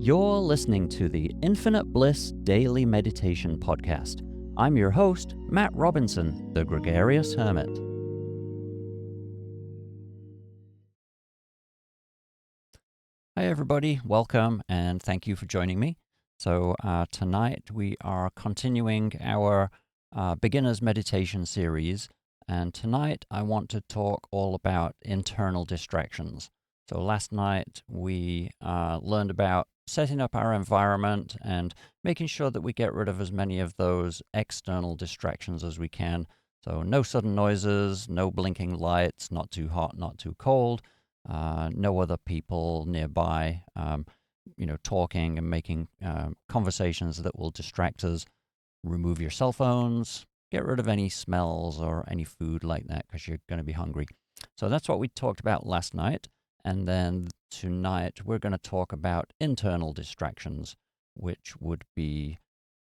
You're listening to the Infinite Bliss Daily Meditation Podcast. I'm your host, Matt Robinson, the Gregarious Hermit. Hi everybody, welcome and thank you for joining me. So tonight we are continuing our beginner's meditation series, and tonight I want to talk all about internal distractions. So last night we learned about setting up our environment and making sure that we get rid of as many of those external distractions as we can. So no sudden noises, no blinking lights, not too hot, not too cold, no other people nearby, talking and making conversations that will distract us. Remove your cell phones, get rid of any smells or any food like that because you're going to be hungry. So that's what we talked about last night. And then tonight we're going to talk about internal distractions, which would be,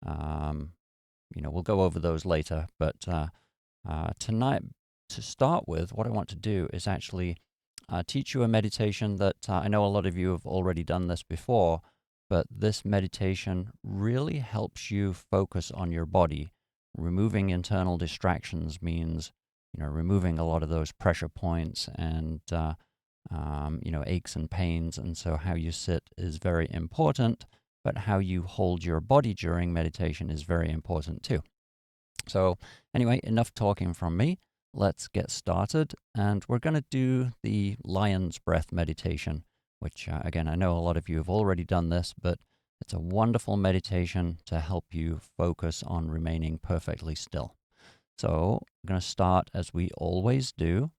we'll go over those later. But tonight, to start with, what I want to do is actually teach you a meditation that I know a lot of you have already done this before, but this meditation really helps you focus on your body. Removing internal distractions means, removing a lot of those pressure points and aches and pains. And so how you sit is very important, but how you hold your body during meditation is very important too. So anyway, enough talking from me. Let's get started. And we're going to do the lion's breath meditation, which again, I know a lot of you have already done this, but it's a wonderful meditation to help you focus on remaining perfectly still. So I'm going to start as we always do.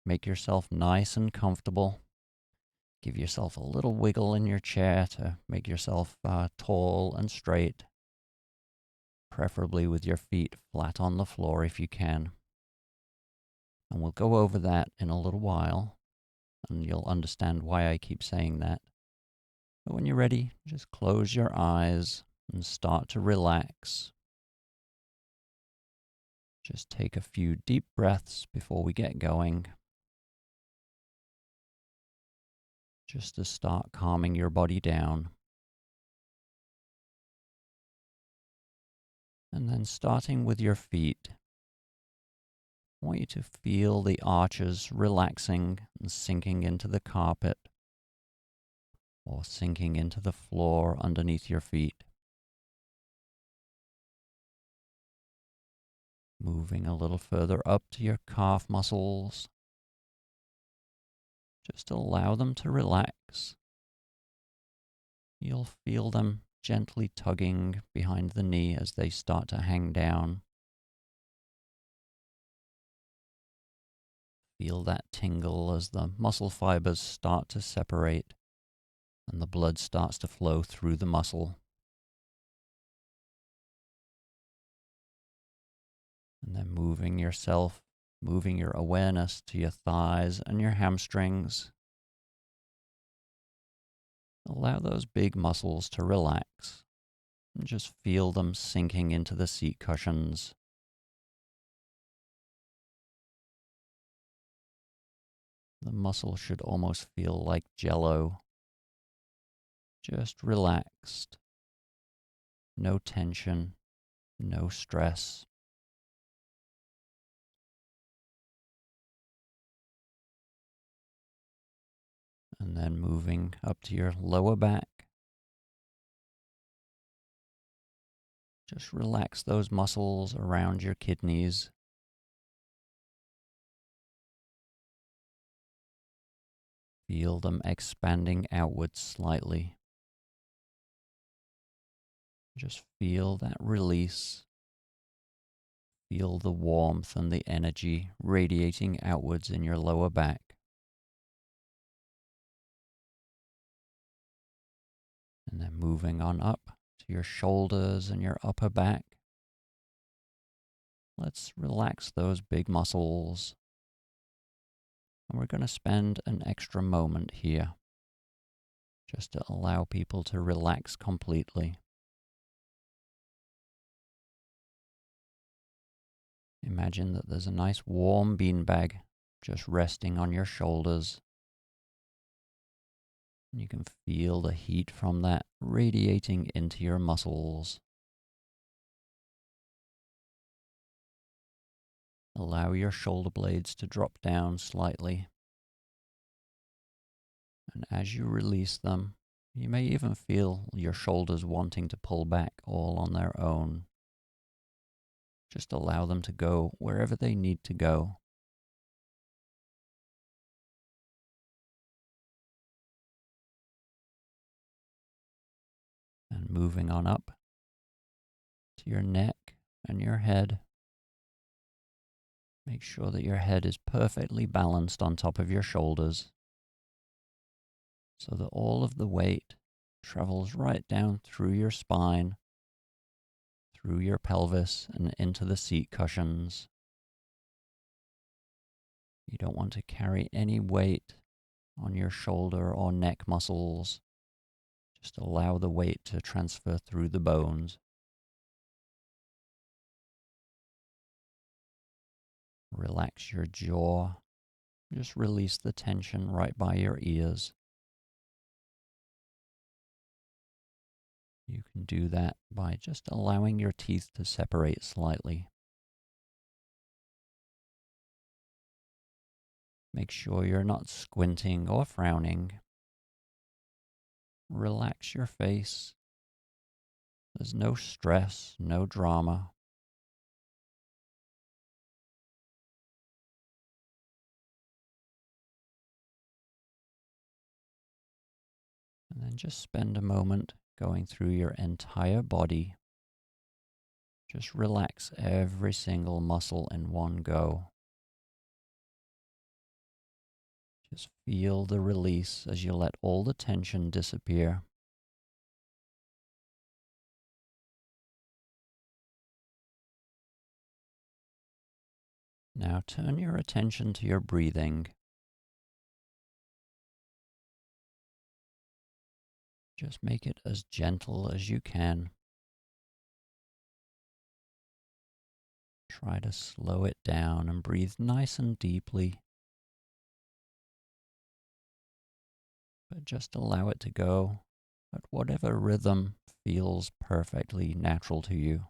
Make yourself nice and comfortable. Give yourself a little wiggle in your chair to make yourself tall and straight, preferably with your feet flat on the floor if you can. And we'll go over that in a little while, and you'll understand why I keep saying that. But when you're ready, just close your eyes and start to relax. Just take a few deep breaths before we get going, just to start calming your body down. And then starting with your feet, I want you to feel the arches relaxing and sinking into the carpet or sinking into the floor underneath your feet. Moving a little further up to your calf muscles. Just allow them to relax. You'll feel them gently tugging behind the knee as they start to hang down. Feel that tingle as the muscle fibers start to separate and the blood starts to flow through the muscle. And then moving your awareness to your thighs and your hamstrings. Allow those big muscles to relax and just feel them sinking into the seat cushions. The muscle should almost feel like jello, just relaxed. No tension, no stress. And then moving up to your lower back. Just relax those muscles around your kidneys. Feel them expanding outwards slightly. Just feel that release. Feel the warmth and the energy radiating outwards in your lower back. And then moving on up to your shoulders and your upper back. Let's relax those big muscles. And we're going to spend an extra moment here just to allow people to relax completely. Imagine that there's a nice warm beanbag just resting on your shoulders. And you can feel the heat from that radiating into your muscles. Allow your shoulder blades to drop down slightly. And as you release them, you may even feel your shoulders wanting to pull back all on their own. Just allow them to go wherever they need to go. And moving on up to your neck and your head. Make sure that your head is perfectly balanced on top of your shoulders so that all of the weight travels right down through your spine, through your pelvis, and into the seat cushions. You don't want to carry any weight on your shoulder or neck muscles. Just allow the weight to transfer through the bones. Relax your jaw. Just release the tension right by your ears. You can do that by just allowing your teeth to separate slightly. Make sure you're not squinting or frowning. Relax your face. There's no stress, no drama. And then just spend a moment going through your entire body. Just relax every single muscle in one go. Just feel the release as you let all the tension disappear. Now turn your attention to your breathing. Just make it as gentle as you can. Try to slow it down and breathe nice and deeply. But just allow it to go at whatever rhythm feels perfectly natural to you.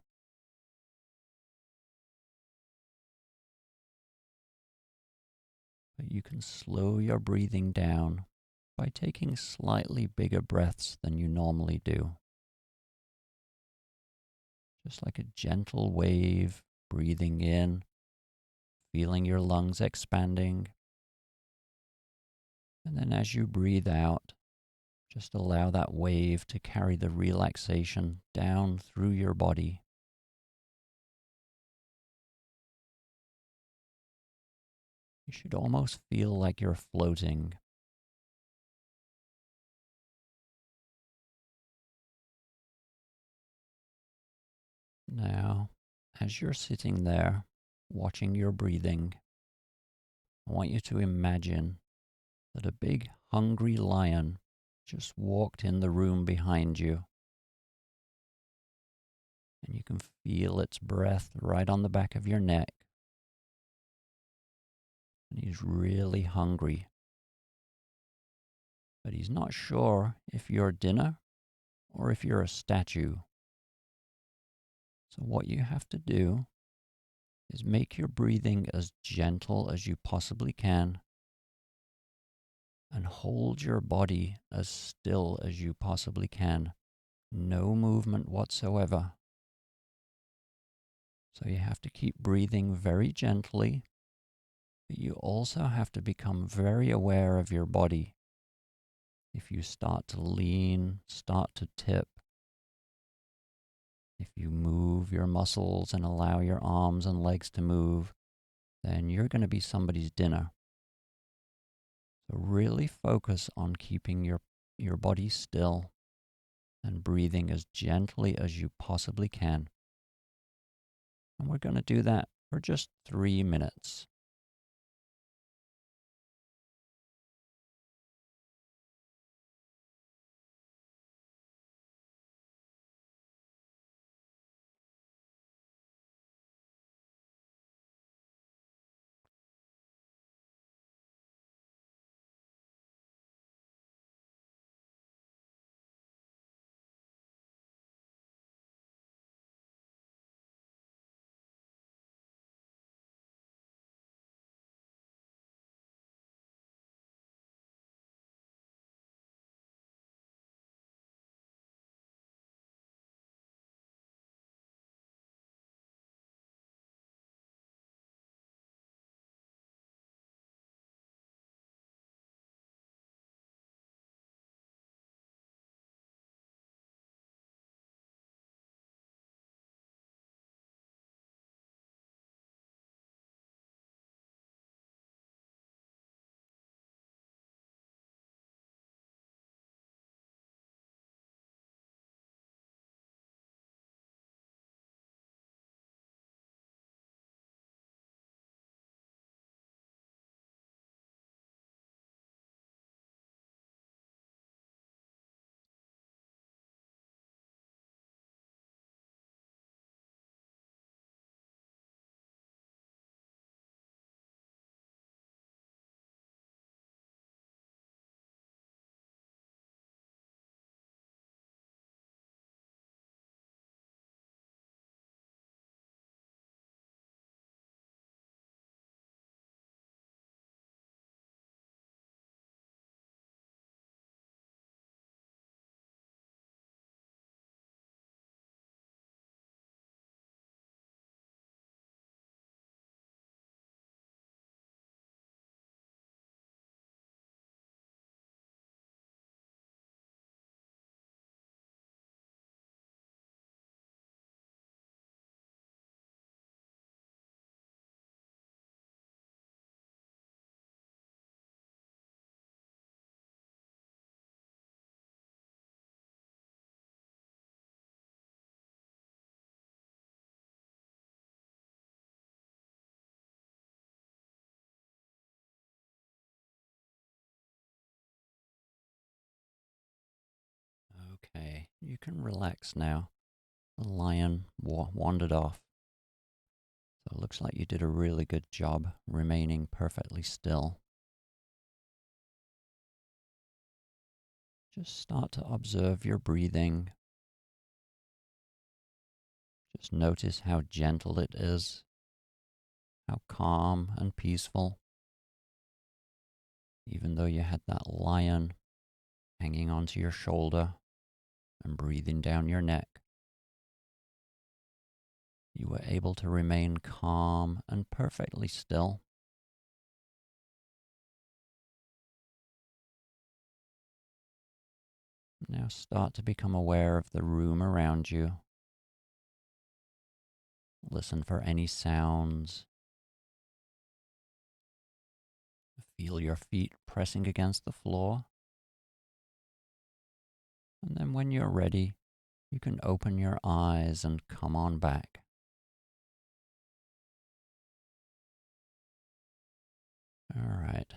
But you can slow your breathing down by taking slightly bigger breaths than you normally do. Just like a gentle wave, breathing in, feeling your lungs expanding. And then as you breathe out, just allow that wave to carry the relaxation down through your body. You should almost feel like you're floating. Now, as you're sitting there, watching your breathing, I want you to imagine that a big, hungry lion just walked in the room behind you. And you can feel its breath right on the back of your neck. And he's really hungry. But he's not sure if you're dinner or if you're a statue. So what you have to do is make your breathing as gentle as you possibly can and hold your body as still as you possibly can. No movement whatsoever. So you have to keep breathing very gently, but you also have to become very aware of your body. If you start to lean, start to tip, if you move your muscles and allow your arms and legs to move, then you're going to be somebody's dinner. So really focus on keeping your body still and breathing as gently as you possibly can. And we're going to do that for just 3 minutes. You can relax now. The lion wandered off. So it looks like you did a really good job remaining perfectly still. Just start to observe your breathing. Just notice how gentle it is, how calm and peaceful. Even though you had that lion hanging onto your shoulder and breathing down your neck, you were able to remain calm and perfectly still. Now start to become aware of the room around you. Listen for any sounds. Feel your feet pressing against the floor. And then when you're ready, you can open your eyes and come on back. All right.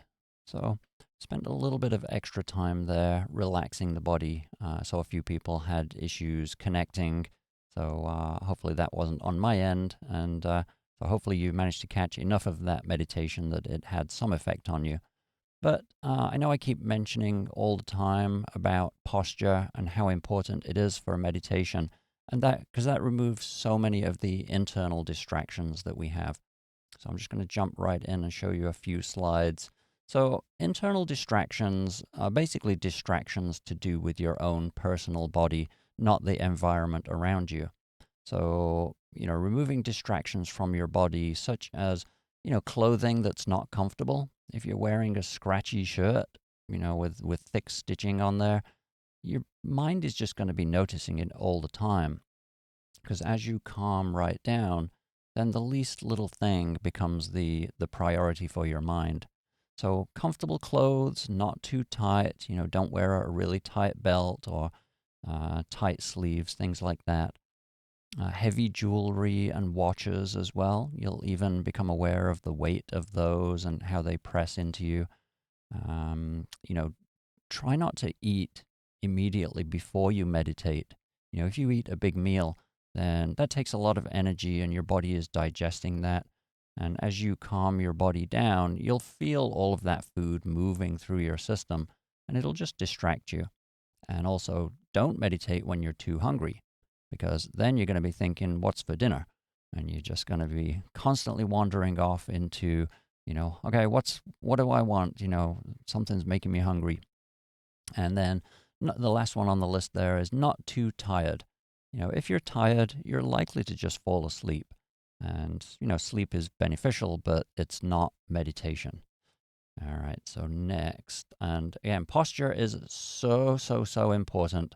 So, spent a little bit of extra time there relaxing the body. So, a few people had issues connecting. So, hopefully, that wasn't on my end. And so, hopefully, you managed to catch enough of that meditation that it had some effect on you. But I know I keep mentioning all the time about posture and how important it is for meditation. And that, because that removes so many of the internal distractions that we have. So I'm just going to jump right in and show you a few slides. So internal distractions are basically distractions to do with your own personal body, not the environment around you. So, removing distractions from your body, such as, clothing that's not comfortable. If you're wearing a scratchy shirt, with thick stitching on there, your mind is just going to be noticing it all the time. Because as you calm right down, then the least little thing becomes the priority for your mind. So comfortable clothes, not too tight. Don't wear a really tight belt or tight sleeves, things like that. Heavy jewelry and watches as well. You'll even become aware of the weight of those and how they press into you. Um, you know, Try not to eat immediately before you meditate. If you eat a big meal, then that takes a lot of energy and your body is digesting that. And as you calm your body down, you'll feel all of that food moving through your system and it'll just distract you. And also, don't meditate when you're too hungry because then you're going to be thinking, what's for dinner? And you're just going to be constantly wandering off into, okay, what do I want? Something's making me hungry. And then the last one on the list there is not too tired. If you're tired, you're likely to just fall asleep. And, sleep is beneficial, but it's not meditation. All right, so next. And again, posture is so, so, so important.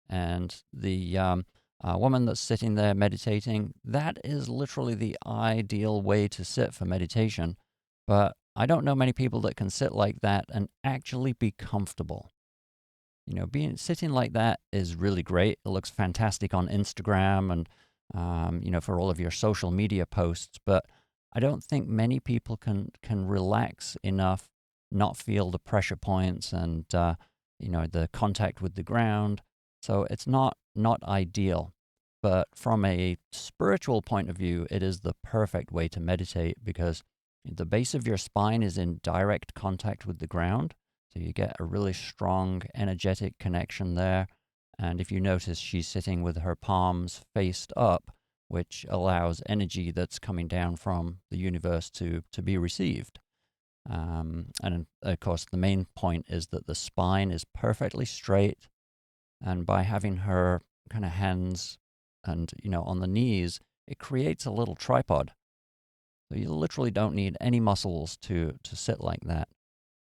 And the woman that's sitting there meditating, that is literally the ideal way to sit for meditation. But I don't know many people that can sit like that and actually be comfortable. Being sitting like that is really great. It looks fantastic on Instagram and for all of your social media posts. But I don't think many people can relax enough, not feel the pressure points and the contact with the ground. So it's not ideal. But from a spiritual point of view, it is the perfect way to meditate because the base of your spine is in direct contact with the ground. So you get a really strong, energetic connection there. And if you notice, she's sitting with her palms faced up, which allows energy that's coming down from the universe to be received. And of course, the main point is that the spine is perfectly straight. And by having her kind of hands and, on the knees, it creates a little tripod. So you literally don't need any muscles to sit like that.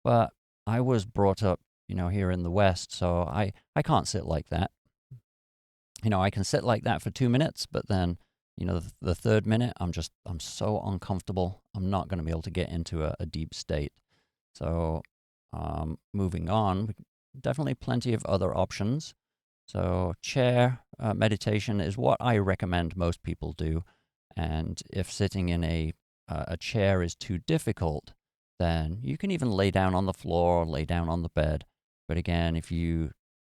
But I was brought up, here in the West, so I can't sit like that. I can sit like that for 2 minutes, but then, the third minute, I'm so uncomfortable. I'm not going to be able to get into a deep state. So, moving on, definitely plenty of other options. So, chair meditation is what I recommend most people do. And if sitting in a chair is too difficult, then you can even lay down on the floor or lay down on the bed. But again, if you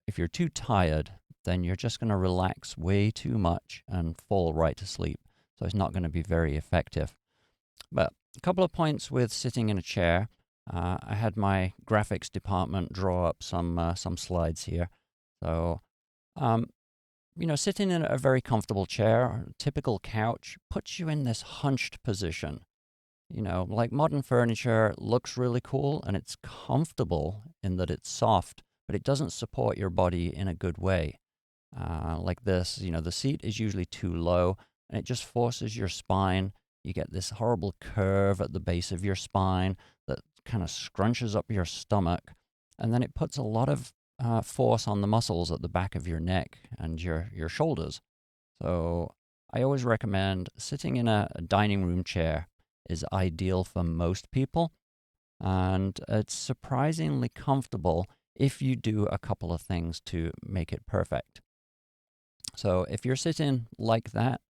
if you're too tired, then you're just going to relax way too much and fall right to sleep. So it's not going to be very effective. But a couple of points with sitting in a chair. I had my graphics department draw up some slides here. So, sitting in a very comfortable chair, typical couch, puts you in this hunched position. Like modern furniture looks really cool and it's comfortable in that it's soft, but it doesn't support your body in a good way. Like this, the seat is usually too low and it just forces your spine. You get this horrible curve at the base of your spine that kind of scrunches up your stomach. And then it puts a lot of force on the muscles at the back of your neck and your shoulders. So I always recommend sitting in a dining room chair is ideal for most people. And it's surprisingly comfortable if you do a couple of things to make it perfect. So if you're sitting like that,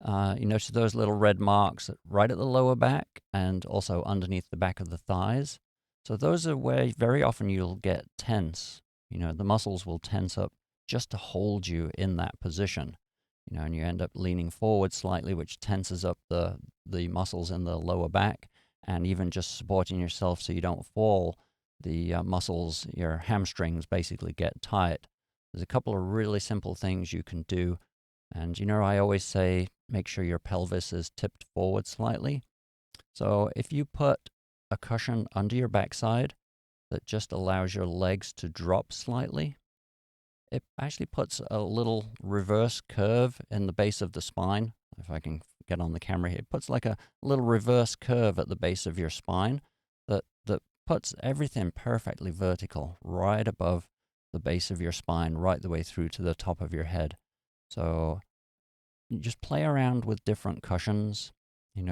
you notice those little red marks right at the lower back and also underneath the back of the thighs. So those are where very often you'll get tense. The muscles will tense up just to hold you in that position. And you end up leaning forward slightly, which tenses up the muscles in the lower back, and even just supporting yourself so you don't fall, the muscles, your hamstrings basically get tight. There's a couple of really simple things you can do. And I always say make sure your pelvis is tipped forward slightly. So if you put a cushion under your backside that just allows your legs to drop slightly, it actually puts a little reverse curve in the base of the spine. If I can get on the camera here, it puts like a little reverse curve at the base of your spine that puts everything perfectly vertical right above the base of your spine, right the way through to the top of your head. So you just play around with different cushions,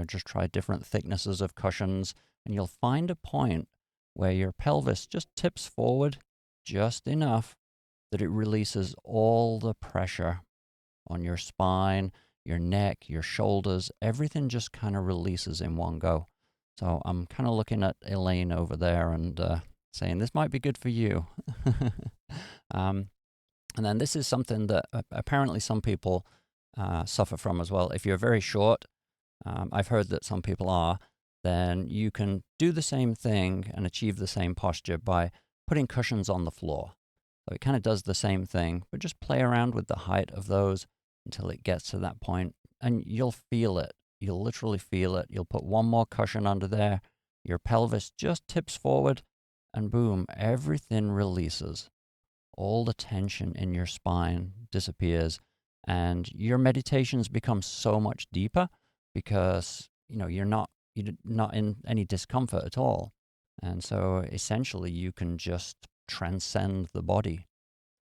just try different thicknesses of cushions, and you'll find a point where your pelvis just tips forward just enough that it releases all the pressure on your spine, your neck, your shoulders. Everything just kind of releases in one go. So I'm kind of looking at Elaine over there and saying, this might be good for you. And then this is something that apparently some people suffer from as well. If you're very short, I've heard that some people are, then you can do the same thing and achieve the same posture by putting cushions on the floor. So it kind of does the same thing, but just play around with the height of those until it gets to that point, and you'll feel it. You'll literally feel it. You'll put one more cushion under there, your pelvis just tips forward, and boom, everything releases. All the tension in your spine disappears, and your meditations become so much deeper because you're not in any discomfort at all. And so essentially you can just transcend the body.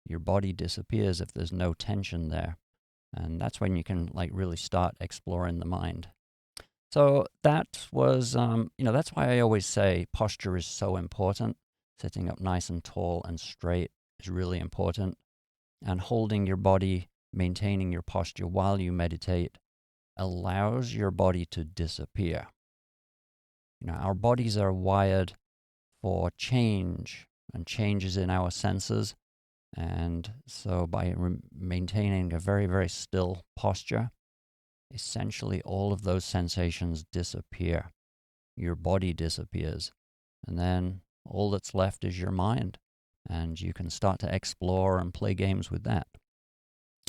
Your body disappears if there's no tension there. And that's when you can really start exploring the mind. So that was, that's why I always say posture is so important. Sitting up nice and tall and straight is really important. And holding your body, maintaining your posture while you meditate allows your body to disappear. Our bodies are wired for change and changes in our senses. And so by maintaining a very, very still posture, essentially all of those sensations disappear. Your body disappears. And then all that's left is your mind. And you can start to explore and play games with that.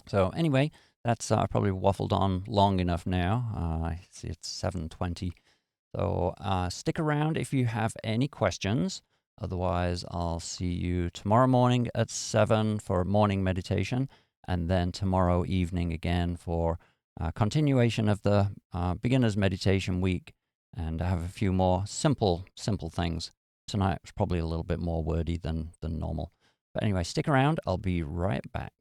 So anyway, that's probably waffled on long enough now. I see it's 7:20. So stick around if you have any questions. Otherwise, I'll see you tomorrow morning at 7 for morning meditation, and then tomorrow evening again for continuation of the beginner's meditation week. And I have a few more simple things. Tonight was probably a little bit more wordy than normal. But anyway, stick around. I'll be right back.